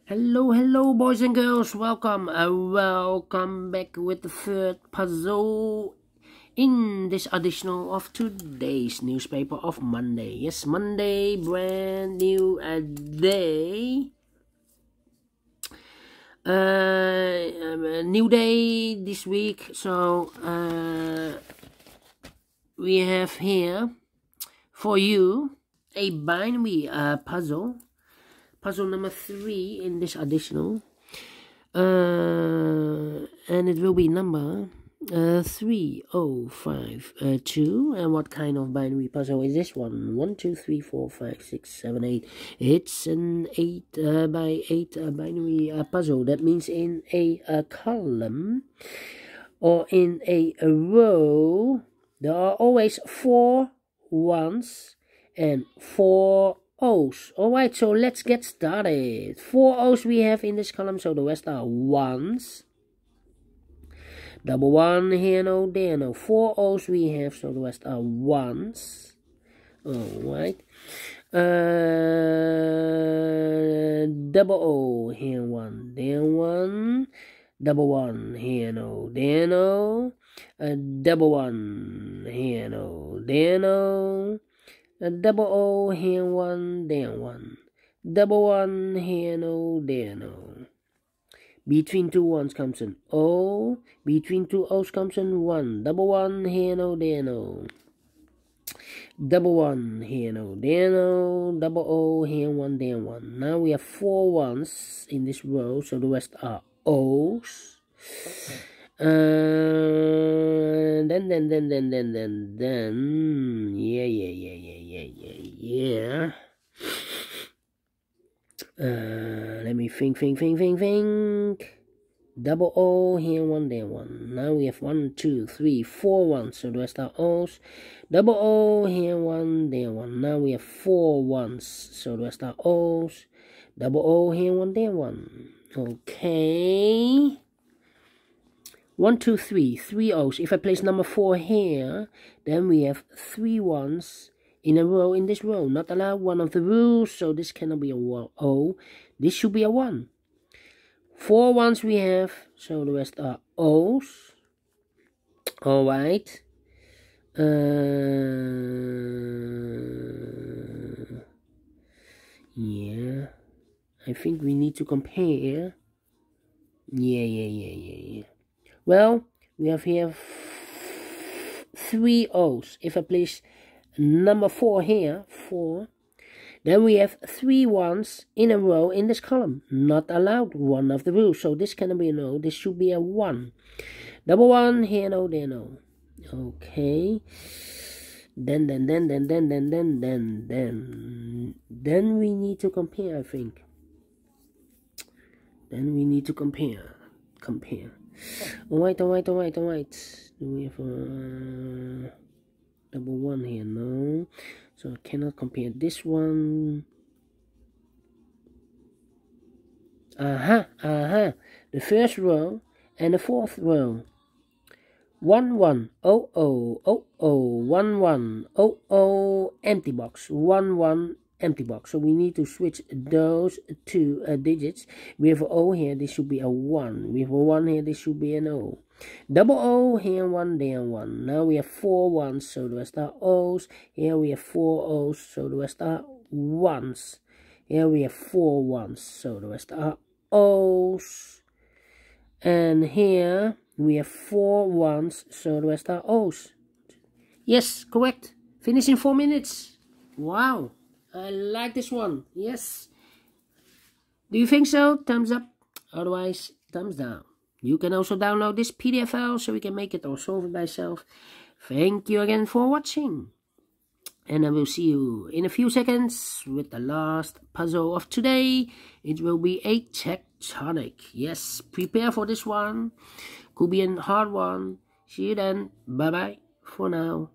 Hello, boys and girls. Welcome back with the third puzzle in this edition of today's newspaper of Monday. Yes, Monday, brand new day. New day this week. So we have here for you a binary puzzle. Puzzle number 3 in this additional, and it will be number 3052. And what kind of binary puzzle is this one? 1, 2, 3, 4, 5, 6, 7, 8. It's an 8 by 8 binary puzzle. That means in a column or in a row, there are always 4 ones and 4 O's. Alright, so let's get started. 4 O's we have in this column, so the rest are ones. Double one, here no, there no. 4 O's we have, so the rest are ones. Alright. Double O, here 1, there 1. Double one, here no, there no. Double one, here no, there no. Double O, here 1, there 1. Double one, here no, there no. Between 2 ones comes an O. Between 2 O's comes an 1. Double one, here no, there no. Double one, here no, there no. Double O, here 1, there 1. Now we have 4 ones in this row, so the rest are O's. Then yeah. Let me think. Double O, here 1, there 1. Now we have 1, 2, 3, 4 ones, so the rest are O's. Double O, here 1, there 1. Now we have 4 ones, so the rest are O's. Double O, here 1, there 1. Okay. 1, 2, 3, 3 O's. If I place number 4 here, then we have 3 ones in a row in this row. Not allowed, one of the rules, so this cannot be a O. This should be a 1. 4 ones we have, so the rest are O's. Alright. Yeah. I think we need to compare. Yeah. Well, we have here 3 O's. If I place number 4 here, 4, then we have 3 ones in a row in this column. Not allowed, one of the rules. So this cannot be an O. This should be a 1. Double one, here no, there no. Okay. Then we need to compare, I think. Then we need to compare. Alright. Do we have double one here? No. So I cannot compare this one. The first row and the 4th row. 1 1 0 0 0 0 1 1 0 0 empty box. 1 1 empty box. So we need to switch those 2 digits. We have an O here, this should be a 1. We have a 1 here, this should be an O. Double O, here 1, there 1. Now we have 4 ones, so the rest are O's. Here we have 4 O's, so the rest are 1s. Here we have 4 ones, so the rest are O's. And here we have 4 ones, so the rest are O's. Yes, correct. Finish in 4 minutes. Wow. I like this one. Yes. Do you think so? Thumbs up. Otherwise, thumbs down. You can also download this PDF file so you can make it or solve it by yourself. Thank you again for watching. And I will see you in a few seconds with the last puzzle of today. It will be a tectonic. Yes, prepare for this one. Could be a hard one. See you then. Bye-bye for now.